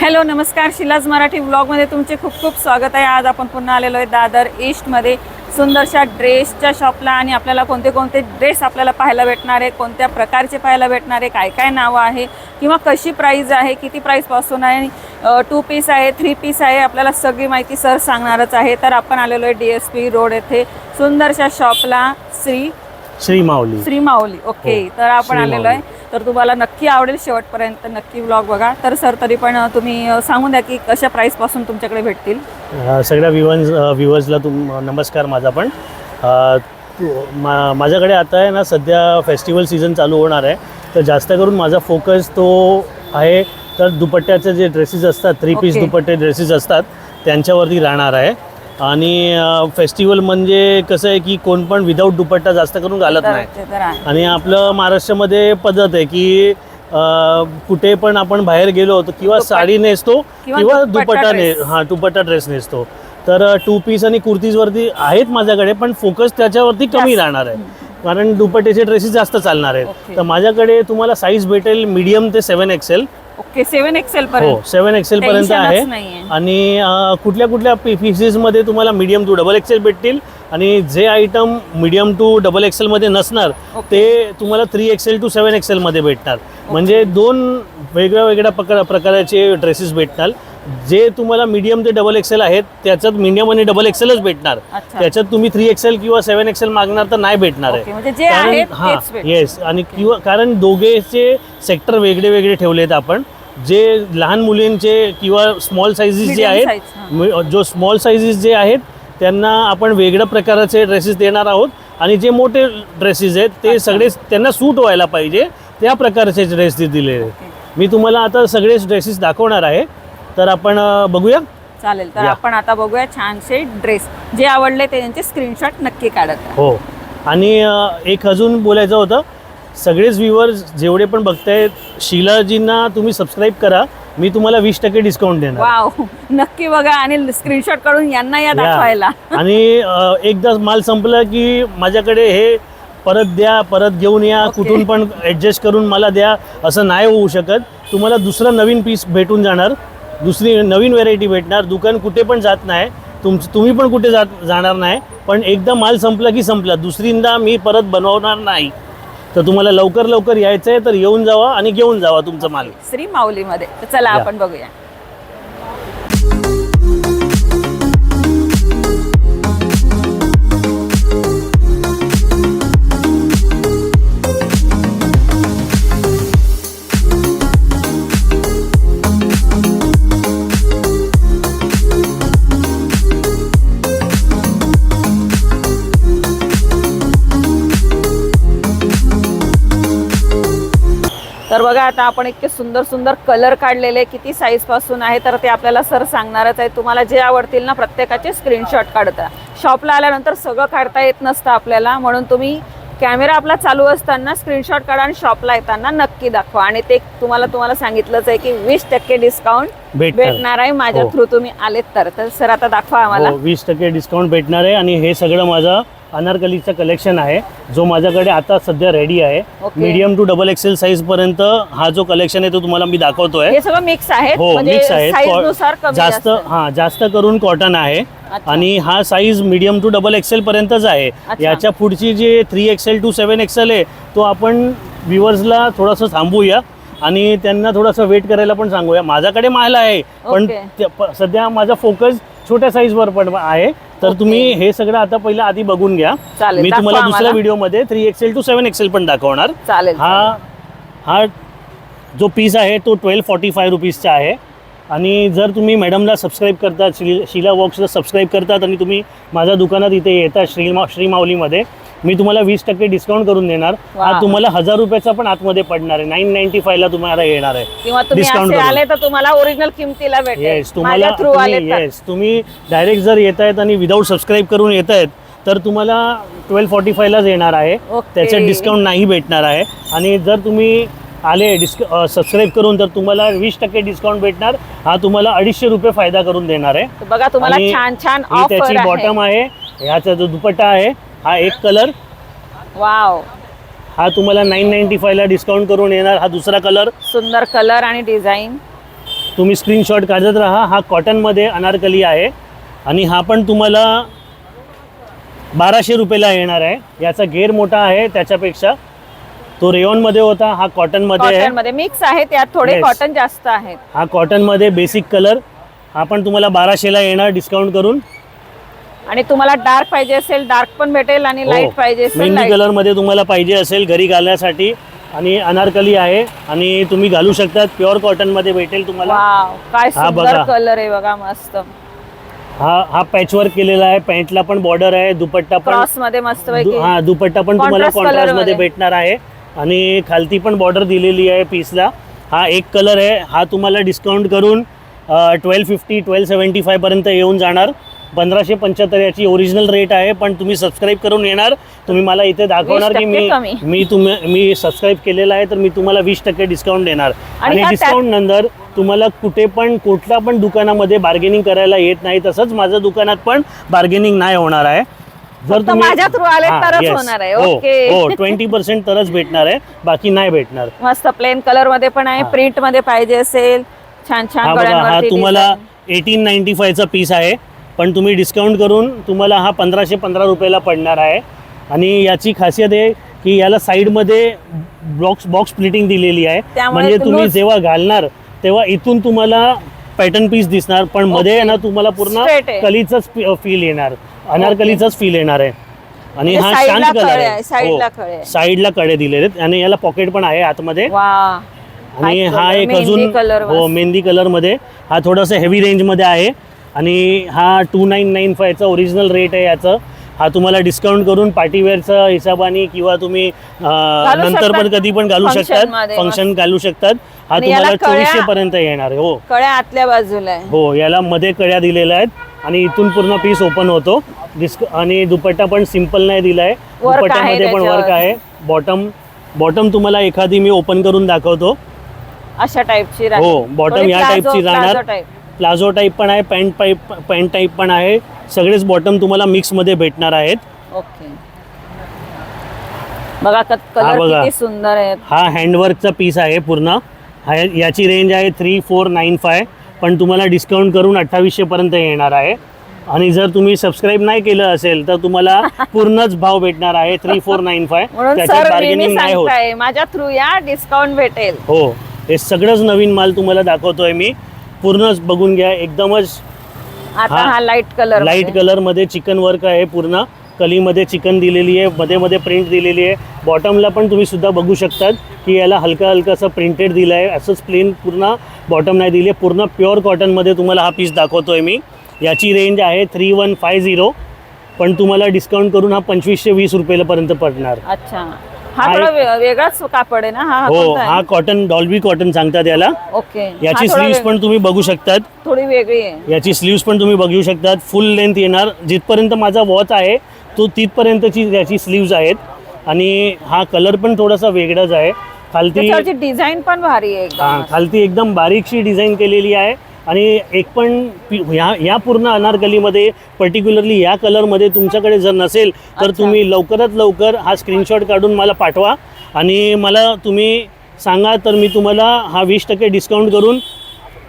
Hello नमस्कार, शिलाज मराठी व्लॉगमध्ये तुमचे खूप खूप स्वागत आहे। आज आपण पुन्हा आलेलो आहे दादर ईस्टमध्ये सुंदरशा ड्रेसच्या शॉपला आणि आपल्याला कोणते कोणते ड्रेस आपल्याला पाहायला भेटणार आहे, कोणत्या प्रकारचे पाहायला भेटणार आहे, काय काय नावं आहे किंवा कशी प्राईज आहे, किती प्राईजपासून आहे, 2 पीस आहे, 3 पीस आहे, आपल्याला सगळी माहिती सर सांगणारच आहे। तर आपण आलेलो आहे DSP रोड येथे सुंदरशा शॉपला श्री माऊली। ओके, तर आपण आलेलो आहे, तर तुम्हाला नक्की आवडेल, शेवटपर्यंत नक्की व्लॉग बघा। तर सर तरी पण तुम्ही सांगून द्या की कशा प्राईसपासून तुमच्याकडे भेटतील। सगळ्या व्ह्युअर्सला नमस्कार माझा पण। माझ्याकडे आता आहे ना, सध्या फेस्टिवल सीझन चालू होणार आहे, तर जास्त करून माझा फोकस तो आहे तर दुपट्ट्याचे जे ड्रेसेस असतात, 3 पीस दुपट्टे ड्रेसेस असतात त्यांच्यावरती राहणार आहे। आणि फेस्टिवल म्हणजे कसं आहे की कोण पण विदाऊट दुपट्टा जास्त करून घालत नाही, आणि आपलं महाराष्ट्रामध्ये पद्धत आहे की कुठे पण आपण बाहेर गेलो तर किंवा साडी नेसतो किंवा दुपट्टा ड्रेस नेसतो। तर 2 पीस आणि कुर्तीजवरती आहेत माझ्याकडे, पण फोकस त्याच्यावरती कमी राहणार आहे कारण दुपट्ट्याचे ड्रेसेस जास्त चालणार आहेत। तर माझ्याकडे तुम्हाला साईज भेटेल मीडियम ते 7XL। ओके, 7XL पर्यंत। हो, 7XL पर्यंत आहे। आणि कुठल्या कुठल्या पीसेसमध्ये तुम्हाला मीडियम टू XXL भेटतील, आणि जे आयटम मीडियम टू XXL मध्ये नसणार ते तुम्हाला 3XL टू 7XL मध्ये भेटणार। म्हणजे 2 वेगळ्या प्रकारचे ड्रेसेस भेटणार। जे तुम्हाला मीडियम ते XXL आहेत त्याच्यात मीडियम आणि XXLच भेटणार, त्याच्यात तुम्ही 3XL किंवा 7XL मागणार तर नाही भेटणार आहे। येस, आणि किंवा कारण दोघेचे सेक्टर वेगळे वेगळे ठेवलेत आपण। जे लहान मुलींचे किंवा स्मॉल साईजेस जे आहेत, जो स्मॉल साईजेस जे आहेत त्यांना आपण वेगळ्या प्रकारचे ड्रेसेस देणार आहोत, आणि जे मोठे ड्रेसेस आहेत ते सगळे त्यांना सूट व्हायला पाहिजे त्या प्रकारचे ड्रेस दिलेले आहेत। मी तुम्हाला आता सगळेच ड्रेसेस दाखवणार आहे, तर आपण बघूया। चालेल, तर आपण आता बघूया छानसे ड्रेस। जे आवडले त्यांचे स्क्रीनशॉट नक्की काढत। हो, आणि एक अजून बोलायचं होतं, सगळेच व्ह्युअर्स जेवढे पण बघतायत शिलाजींना तुम्ही सबस्क्राईब करा, मी तुम्हाला 20% डिस्काउंट देणार। वाव, नक्की बघा आणि स्क्रीनशॉट काढून यांना या दाखवायला। आणि एकदा माल संपला की माझ्याकडे हे परत द्या, परत घेऊन या, कुठून पण ॲडजस्ट करून मला द्या असं नाही होऊ शकत। तुम्हाला दुसरा नवीन पीस भेटून जाणार, दुसरी नवीन व्हेरायटी भेटणार। दुकान कुठे पण जात नाही, तुम्ही पण कुठे जाणार नाही, पण एकदा माल संपला की संपला, दुसरींदा मी परत बनवणार नाही। तर तुम्हाला लवकर यायचं आहे तर येऊन जावा आणि घेऊन जावा तुमचा माल श्री माऊलीमध्ये। तर चला आपण बघूया। तर बघा, आता आपण इतके सुंदर सुंदर कलर काढलेले, किती साईज पासून आहे तर ते आपल्याला सर सांगणारच आहे। तुम्हाला जे आवडतील ना प्रत्येकाचे स्क्रीनशॉट काढता। शॉपला आल्यानंतर सगळं काढता येत नसतं आपल्याला, म्हणून तुम्ही कॅमेरा आपला चालू असताना स्क्रीनशॉट काढा आणि शॉपला येताना नक्की दाखवा। आणि ते तुम्हाला सांगितलंच आहे की 20% डिस्काउंट भेटणार आहे माझ्या थ्रू तुम्ही आलेत तर। सर आता दाखवा आम्हाला। 20% डिस्काउंट भेटणार आहे, आणि हे सगळं माझं अनारकलीचं कलेक्शन आहे जो माझ्याकडे आता सध्या रेडी आहे। मीडियम टू XXL साईज पर्यंत हा जो कलेक्शन आहे तो तुम्हाला मी दाखवतोय। हे सगळं मिक्स आहे, हो मिक्स आहे, जास्त करून कॉटन आहे, आणि हा साईज मीडियम टू XXL पर्यंतच आहे। याच्या पुढची जे 3XL टू 7XL आहे तो आपण व्ह्युअर्सला थोडंसं थांबूया आणि त्यांना थोडंसं वेट करायला पण सांगूया। माझ्याकडे माल आहे, पण सध्या माझा फोकस छोट्या साईजवर पण आहे, तर तुम्ही हे सगळं आता पहिला आधी बघून घ्या। मी तुम्हाला दुसऱ्या व्हिडिओमध्ये 3XL टू 7XL पण दाखवणार। हा जो पीस आहे तो 1245 रुपीजचा आहे। आणि जर तुम्ही मॅडमला सबस्क्राईब करतात, शीला वॉक्सला सबस्क्राईब करतात, आणि तुम्ही माझ्या दुकानात इथे येतात श्री माऊलीमध्ये, मी तुम्हाला 20% डिस्काउंट करून देणार। हा तुम्हाला 1000 रुपयाचा पण आतमध्ये पडणार आहे, 995 ला तुम्हाला येणार आहे डिस्काउंट आले तर तुम्हाला ओरिजिनल किमतीला भेटेल। येस, तुम्ही डायरेक्ट जर येत आहेत आणि विदाऊट सबस्क्राईब करून येत आहेत तर तुम्हाला 1245 लाच येणार आहे, त्याच्यात डिस्काउंट नाही भेटणार आहे। आणि जर तुम्ही आले सबस्क्राईब करून तर तुम्हाला 20% डिस्काउंट भेटणार। हा तुम्हाला 250 रुपये फायदा करून देणार आहे। बघा, तुम्हाला छान छान ऑफर आहे। त्याची बॉटम आहे, ह्याचा जो दुपट्टा आहे हा एक कलर, वाव, हा तुम्हाला 995 ला डिस्काउंट करून येणार। हा दुसरा कलर, सुंदर कलर आणि डिझाइन, तुम्ही स्क्रीनशॉट काढत राहा. हा कॉटनमध्ये अनारकली आहे आणि हा पण तुम्हाला 1200 रुपयाला येणार आहे. याचा घेर मोठा आहे त्याच्यापेक्षा. तो रेयॉनमध्ये होता, हा कॉटनमध्ये आहे. कॉटनमध्ये मिक्स आहे, त्यात थोडे Yes. कॉटन जास्त आहेत. हा कॉटनमध्ये बेसिक कलर, हा पण तुम्हाला 1200ला येणार डिस्काउंट करून. आणि तुम्हाला डार्क पाहिजे असेल डार्क पण भेटेल आणि लाईट पाहिजे असेल मेहंदी लाईट. कलरमध्ये तुम्हाला पाहिजे असेल घरी घालण्यासाठी. आणि अनारकली आहे आणि तुम्ही घालू शकतात. प्युअर कॉटनमध्ये भेटेल तुम्हाला. वाव, काय हा सुंदर बघा. कलर आहे बघा, मस्त. हा पॅचवर्क केलेला आहे. पॅन्टला पण बॉर्डर आहे, दुपट्टा पण क्रॉस मध्ये मस्त पैकी. हा दुपट्टा पण तुम्हाला Contrast color कॉन्ट्रास्ट मध्ये मध्ये. भेटणार आहे. आणि खालती पण बॉर्डर दिलेली आहे पीसला. हा एक कलर आहे. हा तुम्हाला डिस्काउंट करून 1250 1275 पर्यंत येऊन जाणार. 1575 याची ओरिजिनल रेट आहे. पण तुम्ही सबस्क्राईब करून येणार. तुम्ही मला इथे दाखवणार की 20% कमी. मी सबस्क्राईब केलेला आहे, तर मी तुम्हाला 20% डिस्काउंट देणार. आणि हा डिस्काउंट नंतर तुम्हाला कुठे पण कुठल्या पण दुकानामध्ये बार्गेनिंग करायला येत नाही. तसंच माझ्या दुकानात पण बार्गेनिंग नाही होणार आहे. फक्त माझ्या थ्रू आले हा, तरच yes. होणार आहे. हो, ओके. हो 20% तरच भेटणार आहे, बाकी नाही भेटणार. मस्त प्लेन कलर मध्ये पण आहे, हा. प्रिंट मध्ये पाहिजे असेल छान छान हा बघा, हा गळ्यांवरती तुम्हाला design. 1895चा पीस आहे. पण तुम्ही डिस्काउंट करून तुम्हाला हा 1515 रुपयाला पडणार आहे. आणि याची खासियत आहे की याला साईडमध्ये बॉक्स प्लिटिंग दिलेली आहे. त्यामुळे म्हणजे तुम्ही loose- जेव्हा घालणार तेव्हा इथून तुम्हाला पॅटर्न पीस दिसणार, पण मध्ये Okay. आहे ना तुम्हाला पूर्ण Straight आहे. कलीचाच फील येणार, अनारकलीचाच फील येणार आहे. आणि म्हणजे हा साईडला शांत कलर कळे आहे, आहे. साईडला कळे आहे. साईडला कडे दिलेले आहेत आणि याला पॉकेट पण आहे आतमध्ये. वा. आणि White हा color, एक मेहंदी अजून color हो मेहंदी कलरमध्ये. हा थोडासा हेवी रेंजमध्ये आहे आणि हा 2995चा ओरिजिनल रेट आहे याचं. हा तुम्हाला डिस्काउंट करून पार्टीवेअरचा हिसाबाने किंवा तुम्ही नंतर शकतात. पण कधी पण घालू Function शकतात, मध्ये फंक्शन घालू शकतात. हा आणि तुम्हाला याला कळ्या- 2400 पर्यंत येणार आहे. हो कळ्या आतल्या बाजूला आहे. हो, याला मध्ये कळ्या दिलेल्या आहेत आणि इथून पूर्ण पीस ओपन होतो. आणि दुपट्टा पण सिंपल नाही दिलाय, Work आहे दुपट्ट्यामध्ये पण वर्क त्याच्यावर. आहे. बॉटम तुम्हाला एखादी मी ओपन करून दाखवतो. अशा टाईपची हो, bottom या टाईपची राहणार. टाईप. प्लाझो टाईप पण आहे, पॅन्ट टाईप पण आहे. सगळेच बॉटम तुम्हाला मिक्समध्ये भेटणार आहेत. ओके. बघा कलर बघा. किती सुंदर आहेत. हा हँडवर्कचा पीस आहे पूर्ण. याची रेंज आहे 3495, पण तुम्हाला डिस्काउंट करून 2800 पर्यंत येणार आहे. आणि जर तुम्ही सबस्क्राईब नाही केलं असेल तर तुम्हाला पूर्णच भाव भेटणार आहे 3495. म्हणून त्याच्यात सर बार्गेनिंग नाही होत. सांगताय माझ्या थ्रू या डिस्काउंट भेटेल. हो, हे सगळंच नवीन माल तुम्हाला दाखवतोय मी. पूर्णच बघून घ्या, एकदमच आता हा लाईट कलर मध्ये चिकन वर्क आहे. पूर्ण कलीमध्ये चिकन दिलेली आहे, मध्ये मध्ये प्रिंट दिलेली आहे. बॉटमला पण तुम्ही सुद्धा बघू शकतात की याला हलका असं प्रिंटेड दिलं आहे. असंच प्लेन पूर्ण बॉटम नाही दिली आहे. पूर्ण प्युअर कॉटनमध्ये तुम्हाला हा पीस दाखवतोय मी. याची रेंज आहे 3150, पण तुम्हाला डिस्काउंट करून हा 2520 रुपयापर्यंत पडणार. अच्छा, हा थोडा वेगळाच कापड आहे ना. हा हो, कोणता आहे? हा कॉटन डॉल्बी कॉटन सांगतात याला. ओके. याची स्लीव्स पण तुम्ही बघू शकतात. थोडी वेगळी आहे. याची स्लीव्स पण तुम्ही बघू शकतात. फुल लेंथ येणार. जिथपर्यंत माझा वॉच आहे तो तिथपर्यंतची याची स्लीव्ज आहेत. आणि हा कलर पण थोडासा वेगळाच आहे. खालती डिझाईन पण भारी आहे एकदम. खालती एकदम बारीकशी डिझाईन केलेली आहे. आणि एक पण या पूर्ण अनारकलीमध्ये पर्टिक्युलरली या कलरमध्ये तुमच्याकडे जर नसेल तर तुम्ही लवकरात लवकर हा स्क्रीनशॉट काढून मला पाठवा आणि मला तुम्ही सांगा, तर मी तुम्हाला हा 20% डिस्काउंट करून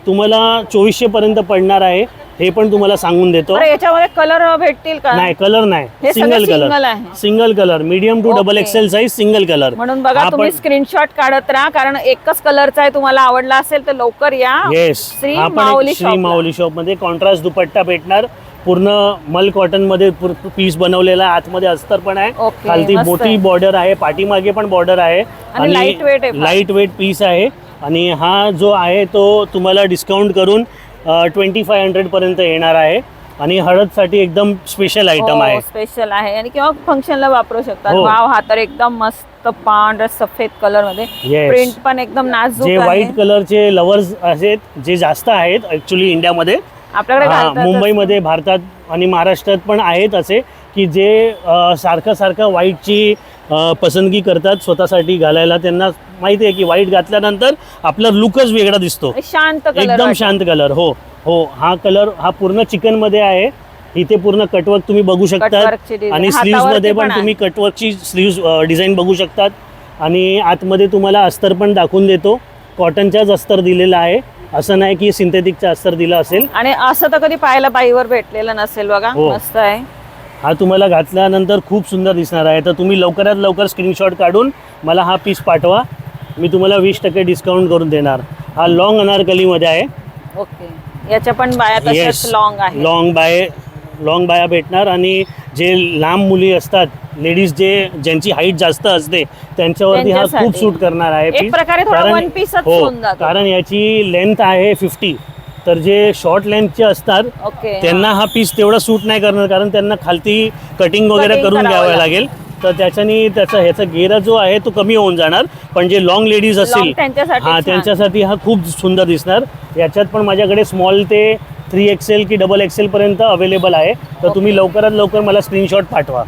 तुम्हाला 2400 पर्यंत पडणार आहे. हे पण तुम्हाला सांगून देतो. बरं, याच्यामध्ये कलर भेटतील का? नाही, कलर नाही, हे सिंगल सगळं कलर single आहे. Single colour medium to double Okay. XL size single colour. म्हणून बघा तुम्ही स्क्रीनशॉट काढत राहा, कारण एकच कलरचा आहे. तुम्हाला आवडला असेल तर लवकर या. येस, श्री आपण माऊली श्री shopला. माऊली शॉप मध्ये कॉन्ट्रास्ट दुपट्टा भेटणार. पूर्ण मल कॉटन मध्ये पीस बनवलेला आहे. आतमध्ये अस्तर पण आहे. Okay, खालती मस्त मोठी आहे. बॉर्डर आहे, पाठीमागे पण बॉर्डर आहे. आणि lightweight आहे फार. लाईट वेट पीस आहे. आणि हा जो आहे तो तुम्हाला डिस्काउंट करून 2500 पर्यंत येणार आहे. आणि हळदसाठी एकदम स्पेशल आयटम आहे. स्पेशल आहे आणि किंवा फंक्शनला वापरू शकतात. हो. वाव, हा तर एकदम मस्त पांढरा सफेद कलर मध्ये. Yes. प्रिंट पण एकदम नाजूक जे आहे. व्हाईट कलरचे लवर्स आहेत जे जास्त आहेत ऍक्च्युली इंडियामध्ये. आपल्याकडे घालतात मुंबईमध्ये, भारतात आणि महाराष्ट्रात पण आहेत असे की जे सारखं व्हाईटची पसंदगी करतात स्वतःसाठी घालायला. त्यांना माहिती आहे की व्हाईट घातल्यानंतर आपला लुकच वेगळा दिसतो, शांत कलर. एकदम शांत कलर. हो हो, हा कलर हा पूर्ण चिकन मध्ये आहे. इथे पूर्ण कटवर्क तुम्ही बघू शकतात. कटवर्कची design. आणि स्लीव्स हातावरती मध्ये पण पण आहे. तुम्ही कटवर्कची स्लीव्स डिझाईन बघू शकतात. आणि आतमध्ये तुम्हाला अस्तर पण दाखवून देतो. कॉटनच्याच अस्तर दिलेला आहे. असं नाही की सिंथेटिकचं अस्तर दिलं असेल. आणि असं तर कधी पाहायला बाईवर भेटलेलं नसेल बघा. हो. मस्त आहे. हा तुम्हाला घातल्यानंतर खूप सुंदर दिसणार आहे. तर तुम्ही लवकरात लवकर स्क्रीनशॉट काढून मला हा पीस पाठवा, मी तुम्हाला 20% डिस्काउंट करून देणार. हा लॉंग अनारकलीमध्ये आहे. ओके. याच्या पण बाया तशाच लॉंग आहे. लॉंग बाया भेटणार. आणि जे लांब मुली असतात, लेडीज ज्यांची हाईट जास्त असते त्यांच्यावरती हा त्यांच्यासाठी. खूप सूट करणार आहे एक piece. प्रकारे थोडा कारण- वन पीसच हो, होऊन जातो. कारण याची लेंथ आहे 50. तर जे शॉर्ट लेंथचे असतात ओके. त्यांना हा पीस तेवढा सूट नाही करणार, कारण त्यांना खालती कटिंग वगैरे Cutting करून करावं घ्यावं लागेल. तर ह्याचा घेरा जो आहे तो कमी होऊन जाणार. पण जे लॉंग लेडीज असतील Long त्यांच्यासाठी हा छान. त्यांच्यासाठी हा खूप सुंदर दिसणार. याच्यात पण माझ्याकडे स्मॉल ते 3XL की XXL पर्यंत अवेलेबल आहे. तर तुम्ही लवकरात लवकर मला स्क्रीनशॉट पाठवा.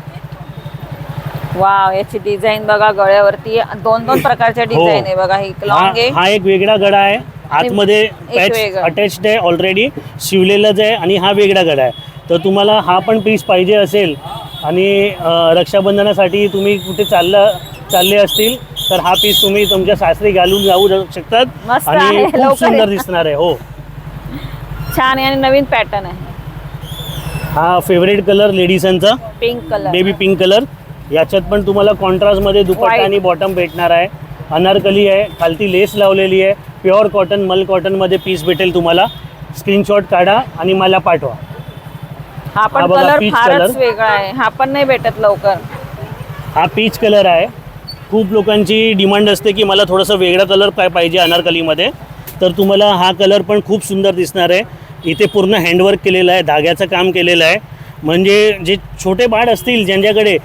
वाव, याची डिझाईन बघा. गळ्यावरती दोन प्रकारच्या डिझाईन आहे बघा. ही लॉंग आहे. हा एक वेगळा गळा आहे. आतमध्ये पॅच वेगळं. अटॅच्ड आहे, ऑलरेडी शिवलेलाच आहे. आणि हा वेगळा गळा आहे. तर तुम्हाला हा पण पीस पाहिजे असेल आणि रक्षाबंधनासाठी तुम्ही कुठे चालले असतील तर हा पीस तुम्ही तुमच्या सासरी घालून जाऊ शकतात. मस्त आणि आहे, खूप लवकर सुंदर आहे. दिसणार आहे. हो, छान आहे आणि नवीन पॅटर्न आहे. हा फेवरेट कलर लेडीजांचा pink colour. Baby pink colour. याच्यात पण तुम्हाला कॉन्ट्रास्टमध्ये दुपट्टा White. आणि बॉटम भेटणार आहे. अनारकली आहे, खालती लेस लावलेली आहे. प्युअर कॉटन, मल कॉटनमध्ये पीस भेटेल तुम्हाला. स्क्रीनशॉट काढा आणि मला पाठवा. हा पण हा बघा, कलर peach फारच color. वेगळा आहे. हा पण नाही भेटत लवकर. हा पीच कलर आहे. खूप लोकांची डिमांड असते की मला थोडंसं वेगळा कलर पाहिजे अनारकलीमध्ये. तर तुम्हाला हा कलर पण खूप सुंदर दिसणार आहे. इथे पूर्ण हँडवर्क केलेलं आहे, धाग्याचं काम केलेलं आहे. म्हणजे जे छोटे बाळ असतील ज्यांच्याकडे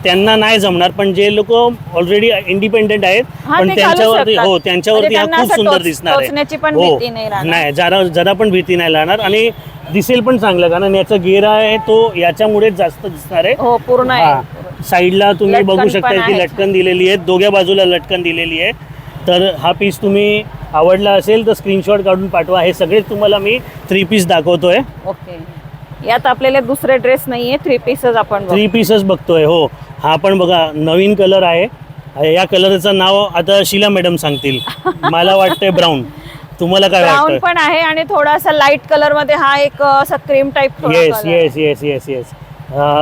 त्यांना नाही जमणार, पण जे लोक ऑलरेडी इंडिपेंडेंट आहेत हा, पण ते घालू त्यांच्यावरती शकतात. हो त्यांच्यावरती म्हणजे हा त्यांना खूप असं सुंदर दिसणार आहे. टोचण्याची पण हो, भीती नाही राहणार. नाही, जरा पण भीती नाही राहणार. आणि दिसेल पण चांगलं, कारण याचा घेरा आहे तो याच्यामुळेच जास्त दिसणार आहे. हो, पूर्ण हा. आहे. साईडला तुम्ही लटकन बघू पण शकता की आहे. लटकन दिलेली आहे, दोघ्या बाजूला लटकन दिलेली आहे. तर हा पीस तुम्ही आवडला असेल तर स्क्रीनशॉट काढून पाठवा. हे सगळे तुम्हाला मी 3 पीस दाखवतोय. ओके. यात आपल्याला दुसरे ड्रेस नाहीये, 3 पीसच आपण बघू. 3 पीसच बघतोय. हो, हा पण बघा नवीन कलर आहे. या कलरचं नाव आता शीला मॅडम सांगतील. मला वाटतंय ब्राऊन. तुम्हाला काय ब्राऊन वाटतं? पण आहे आणि थोडासा लाईट कलर मध्ये हा एक असा क्रीम टाइप येस.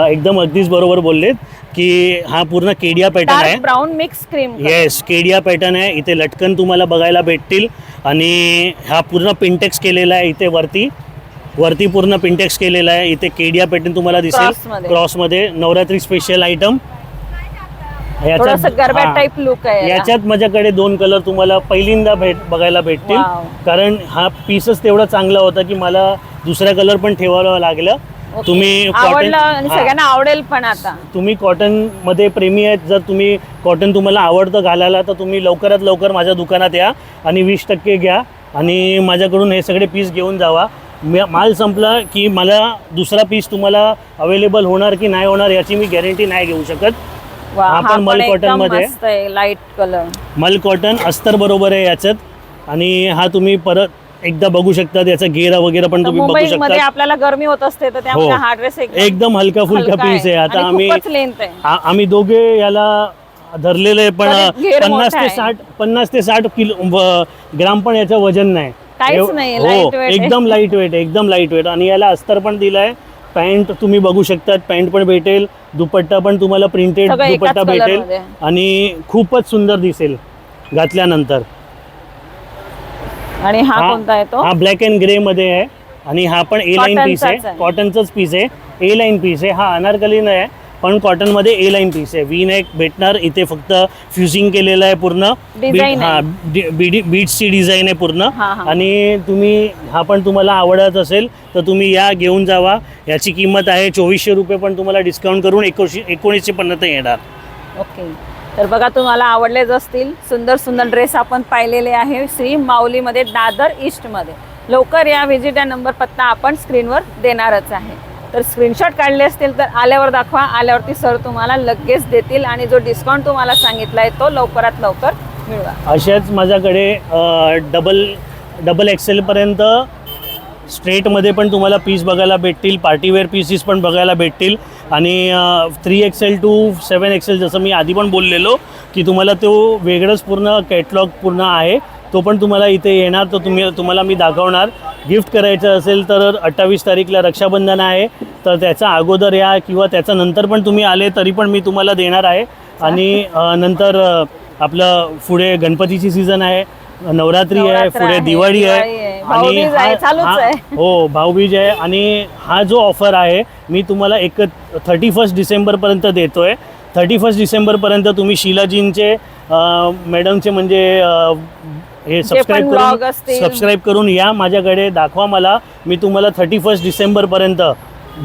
एकदम अगदीच बरोबर बोललेत की हा पूर्ण केडिया पॅटर्न आहे. Dark brown mix cream. Yes, Kedia pattern आहे. इथे लटकन तुम्हाला बघायला भेटतील. आणि हा पूर्ण पिंटेक्स केलेला आहे. इथे वरती पूर्ण पिंटेक्स केलेला आहे. इथे केडिया पॅटर्न तुम्हाला दिसेल क्रॉसमध्ये. क्रॉसमध्ये. Navratri special item. थोडंसं गरबा टाइप लुक आहे याला. याच्यात माझ्याकडे 2 कलर तुम्हाला पहिल्यांदा बघायला भेटतील. वाव. कारण हा पीसच तेवढा चांगला होता की मला दुसरा कलर पण ठेवावं लागलं. ओके. तुम्ही आवडलं आणि सगळ्यांना आवडेल पण. आता तुम्ही कॉटन मध्ये प्रेमी आहेत, जर तुम्ही कॉटन तुम्हाला आवडतं घालायला तर तुम्ही लवकरात लवकर माझ्या दुकानात या आणि 20% घ्या आणि माझ्याकडून हे सगळे पीस घेऊन जावा. माल संपला की मला दुसरा पीस तुम्हाला अवेलेबल होणार की नाही होणार याची मी गॅरंटी नाही घेऊ शकत. वा, हा पण मल कॉटन मध्ये मस्त आहे. लाईट कलर मल कॉटन अस्तर बरोबर आहे याच्यात. आणि हा तुम्ही परत एकदा बघू शकता. याचा घेरा वगैरे पण तुम्ही बघू मुंबईमध्ये शकता. आपल्याला गरमी होत असते तर त्यामुळे हो. हा ड्रेस एकदम हलका फुलका पीस आहे. आता लेंथ आहे. आम्ही दोघे याला धरलेलं आहे, पण तरी घेर 50 ते 60 किलो ग्राम पण याचं वजन नाही. काहीच नाही, हो, lightweight आहे. एकदम लाईट वेट. आणि याला अस्तर पण दिलाय. पॅन्ट तुम्ही बघू शकता, पॅन्ट पण भेटेल. दुपट्टा पण तुम्हाला प्रिंटेड सगळं एकाच दुपट्टा भेटेल. कलरमध्ये. आणि खूपच सुंदर दिसेल घातल्यानंतर. आणि हा कोणता आहे तो? हा ब्लॅक अँड ग्रे मध्ये आहे. आणि हा पण ए लाईन पीस आहे, कॉटनचाच आहे. कॉटनचाच पीस आहे. ए लाईन पीस आहे. हा अनारकली नाही आहे पण कॉटनमध्ये ए लाईन पीस आहे. वी नेक भेटणार. इथे फक्त फ्युजिंग केलेलं आहे पूर्ण. Design आहे. बीट्सची डिझाईन आहे पूर्ण. हा. आणि तुम्ही हा पण तुम्हाला आवडत असेल तर तुम्ही या घेऊन जावा. याची किंमत आहे 2400 रुपये, पण तुम्हाला डिस्काउंट करून 1950 येणार. ओके. तर बघा, तुम्हाला आवडलेच असतील. सुंदर सुंदर ड्रेस आपण पाहिलेले आहे श्री माऊलीमध्ये, दादर ईस्टमध्ये. लवकर या, व्हिजिट या नंबर पत्ता आपण स्क्रीनवर देणारच आहे. तर स्क्रीनशॉट काढले असतील तर आल्यावर दाखवा. आल्यावरती सर तुम्हाला लगेच देतील आणि जो डिस्काउंट तुम्हाला सांगितला आहे तो लवकरात लवकर मिळवा. अशाच माझ्याकडे डबल एक्सेल पर्यंत स्ट्रेटमध्ये पण तुम्हाला पीस बघायला भेटतील. पार्टीवेअर पीसेस पण बघायला भेटतील. आणि 3XL to 7XL जसं मी आधी पण बोललेलो की तुम्हाला तो वेगळंच पूर्ण कॅटलॉग पूर्ण आहे. तो पण तुम्हाला इथे येणार, तो तुम्हाला मी दाखवणार. गिफ्ट करायचं असेल तर 28 तारीखला रक्षाबंधन आहे, तर त्याचा अगोदर या किंवा त्याच्या नंतर पण तुम्ही आले तरी पण मी तुम्हाला देणार आहे. आणि नंतर आपलं पुढे गणपतीची सीझन आहे, नवरात्री आहे, नवरात्र पुढे आहे, दिवाळी आहे भाऊबीज आहे, चालूच आहे. हो भाऊबीज आहे. आणि हा जो ऑफर आहे मी तुम्हाला 31 डिसेंबरपर्यंत देतोय. 31 डिसेंबरपर्यंत तुम्ही शीलाजींचे मॅडमचे म्हणजे हे सबस्क्राईब करून या माझ्याकडे, दाखवा मला. मी तुम्हाला 31 डिसेंबरपर्यंत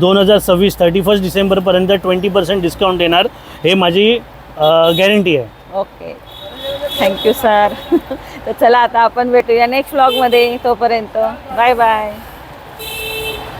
2026 31 डिसेंबरपर्यंत 20% डिस्काउंट देणार, हे माझी गॅरंटी आहे. Okay, thank you sir. तर चला आता आपण भेटूया नेक्स्ट व्लॉगमध्ये. तोपर्यंत बाय बाय.